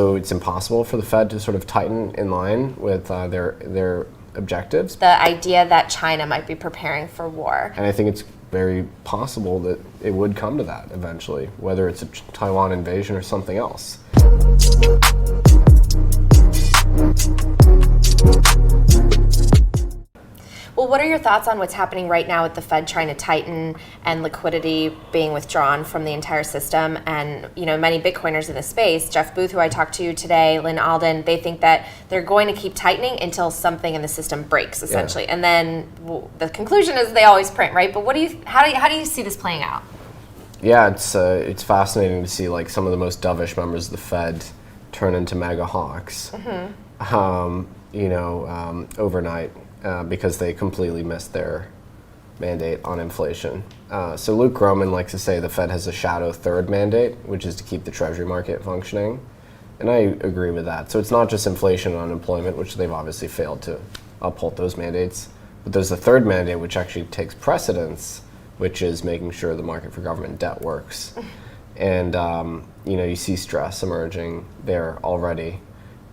So it's impossible for the Fed to sort of tighten in line with their objectives. The idea that China might be preparing for war. And I think it's very possible that it would come to that eventually, whether it's a Taiwan invasion or something else. Well, what are your thoughts on what's happening right now with the Fed trying to tighten and liquidity being withdrawn from the entire system? And, many Bitcoiners in the space, Jeff Booth, who I talked to today, Lynn Alden, they think that they're going to keep tightening until something in the system breaks, essentially. Yeah. And then the conclusion is they always print, right? But how do you see this playing out? Yeah, it's fascinating to see like some of the most dovish members of the Fed turn into MAGA hawks, overnight. Because they completely missed their mandate on inflation. So Luke Gromen likes to say the Fed has a shadow third mandate, which is to keep the Treasury market functioning. And I agree with that. So it's not just inflation and unemployment, which they've obviously failed to uphold those mandates, but there's a third mandate which actually takes precedence, which is making sure the market for government debt works. And you see stress emerging there already.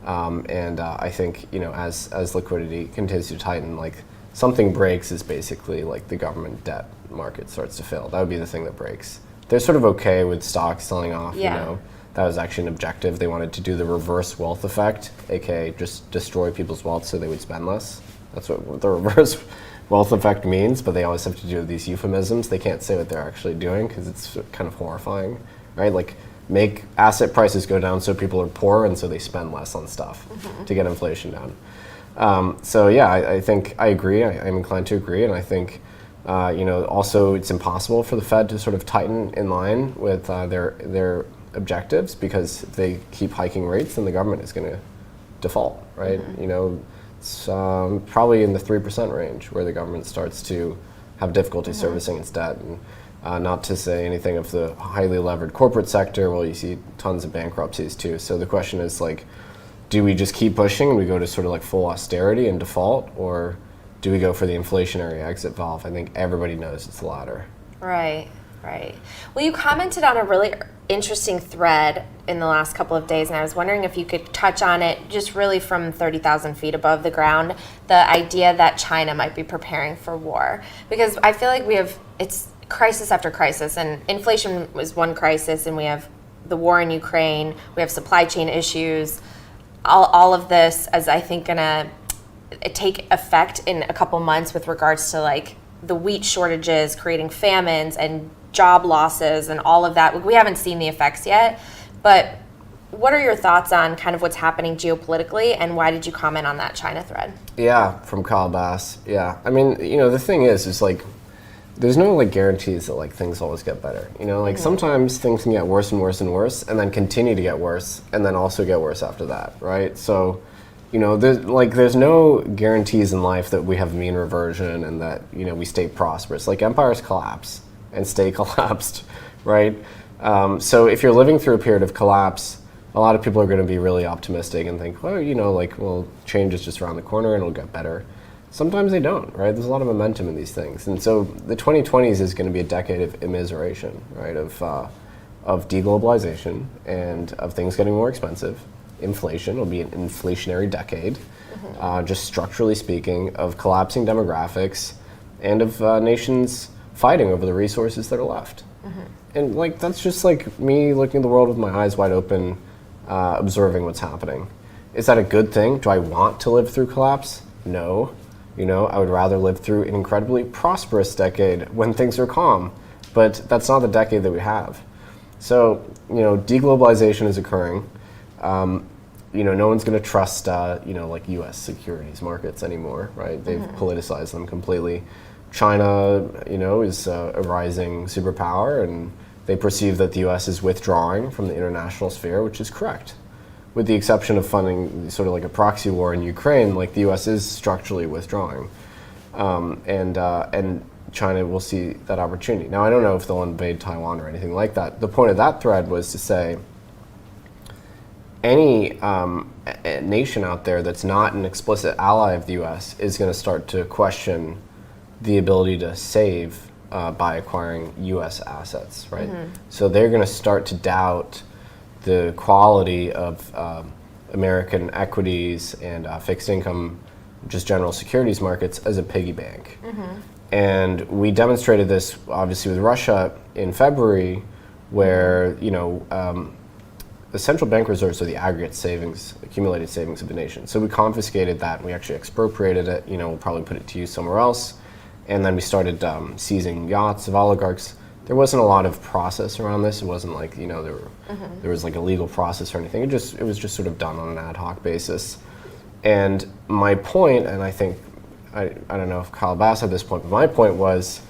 I think, as liquidity continues to tighten, like something breaks is basically like the government debt market starts to fail. That would be the thing that breaks. They're sort of okay with stocks selling off, That was actually an objective. They wanted to do the reverse wealth effect, aka just destroy people's wealth so they would spend less. That's what the reverse wealth effect means, but they always have to do these euphemisms. They can't say what they're actually doing because it's kind of horrifying, right? Like, make asset prices go down so people are poor and so they spend less on stuff to get inflation down. I think I agree. I'm inclined to agree. And I think, also it's impossible for the Fed to sort of tighten in line with their objectives because if they keep hiking rates, then the government is going to default, right? It's probably in the 3% range where the government starts to have difficulty servicing its debt. And, not to say anything of the highly levered corporate sector. Well, you see tons of bankruptcies too. So the question is like, do we just keep pushing and we go to sort of like full austerity and default, or do we go for the inflationary exit valve? I think everybody knows it's the latter. Right. Well, you commented on a really interesting thread in the last couple of days, and I was wondering if you could touch on it just really from 30,000 feet above the ground, the idea that China might be preparing for war. Because I feel like it's crisis after crisis, and inflation was one crisis, and we have the war in Ukraine, we have supply chain issues, all of this is I think gonna take effect in a couple months with regards to like the wheat shortages creating famines and job losses and all of that. We haven't seen the effects yet, but what are your thoughts on kind of what's happening geopolitically, and why did you comment on that China thread? Yeah, from Kyle Bass. Yeah, I mean, the thing is like, there's no like guarantees that like things always get better. Sometimes things can get worse and worse and worse, and then continue to get worse, and then also get worse after that, right? So, there's no guarantees in life that we have mean reversion and that we stay prosperous. Like empires collapse and stay collapsed, right? So if you're living through a period of collapse, a lot of people are going to be really optimistic and think, well, change is just around the corner and it'll get better. Sometimes they don't, right? There's a lot of momentum in these things. And so the 2020s is going to be a decade of immiseration, right? Of deglobalization and of things getting more expensive. Inflation will be an inflationary decade, just structurally speaking, of collapsing demographics and of nations fighting over the resources that are left. And that's just like me looking at the world with my eyes wide open, observing what's happening. Is that a good thing? Do I want to live through collapse? No. I would rather live through an incredibly prosperous decade when things are calm, but that's not the decade that we have. So, deglobalization is occurring. No one's going to trust, like U.S. securities markets anymore, right? They've politicized them completely. China, is a rising superpower, and they perceive that the U.S. is withdrawing from the international sphere, which is correct. With the exception of funding sort of like a proxy war in Ukraine, like the U.S. is structurally withdrawing, and China will see that opportunity. Now, I don't know if they'll invade Taiwan or anything like that. The point of that thread was to say any nation out there that's not an explicit ally of the U.S. is going to start to question the ability to save by acquiring U.S. assets, right? So they're going to start to doubt the quality of American equities and fixed income, just general securities markets, as a piggy bank. And we demonstrated this obviously with Russia in February, where the central bank reserves are the aggregate savings, accumulated savings of the nation. So we confiscated that, and we actually expropriated it. We'll probably put it to use somewhere else. And then we started seizing yachts of oligarchs. There wasn't a lot of process around this. It wasn't like there was like a legal process or anything. It was just sort of done on an ad hoc basis. And my point, and I think I don't know if Kyle Bass had this point, but my point was,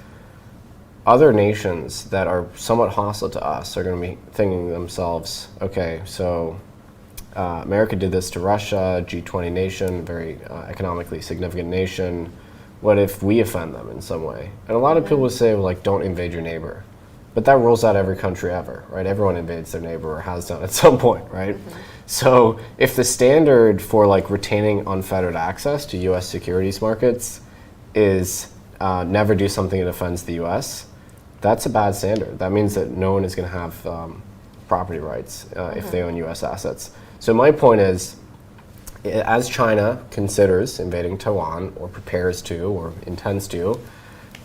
other nations that are somewhat hostile to us are going to be thinking to themselves, okay, so America did this to Russia, G20 nation, very economically significant nation. What if we offend them in some way? And a lot of people would say, well, like, don't invade your neighbor. But that rules out every country ever, right? Everyone invades their neighbor or has done at some point, right? So if the standard for like retaining unfettered access to U.S. securities markets is never do something that offends the U.S., that's a bad standard. That means that no one is going to have property rights if they own U.S. assets. So my point is, as China considers invading Taiwan, or prepares to, or intends to,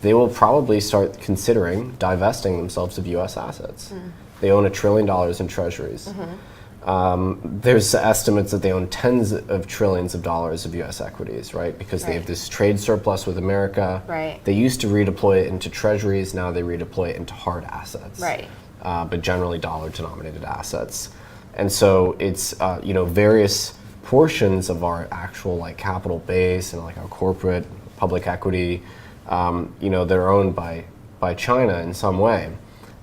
they will probably start considering divesting themselves of U.S. assets. They own $1 trillion in treasuries. There's estimates that they own tens of trillions of dollars of U.S. equities, right? Because they have this trade surplus with America. Right. They used to redeploy it into treasuries. Now they redeploy it into hard assets. Right. But generally dollar-denominated assets. And so it's various portions of our actual like capital base and like our corporate public equity, that are owned by China in some way.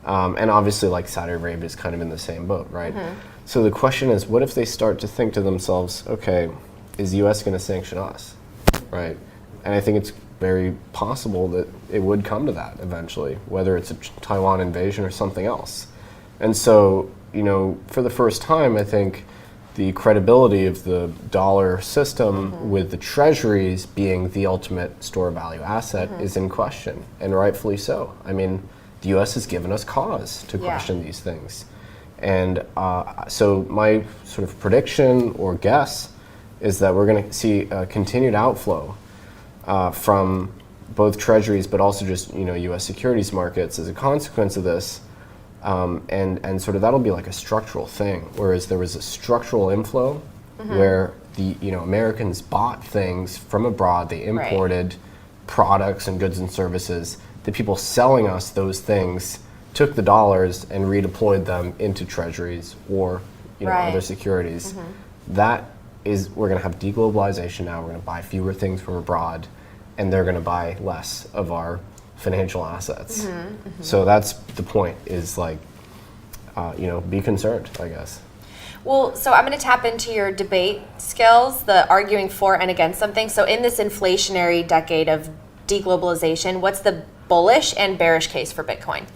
And obviously, like, Saudi Arabia is kind of in the same boat, right? So the question is, what if they start to think to themselves, okay, is the U.S. going to sanction us, right? And I think it's very possible that it would come to that eventually, whether it's a Taiwan invasion or something else. And so, for the first time, I think the credibility of the dollar system with the treasuries being the ultimate store value asset is in question, and rightfully so. I mean, the U.S. has given us cause to question these things. And so my sort of prediction or guess is that we're going to see a continued outflow from both treasuries, but also just U.S. securities markets as a consequence of this. And sort of that'll be like a structural thing, whereas there was a structural inflow where the Americans bought things from abroad, they imported products and goods and services. The people selling us those things took the dollars and redeployed them into treasuries or other securities. That is, we're going to have deglobalization now. We're going to buy fewer things from abroad, and they're going to buy less of our financial assets. So that's the point, is like, be concerned, I guess. Well, so I'm going to tap into your debate skills, the arguing for and against something. So in this inflationary decade of deglobalization, what's the bullish and bearish case for Bitcoin?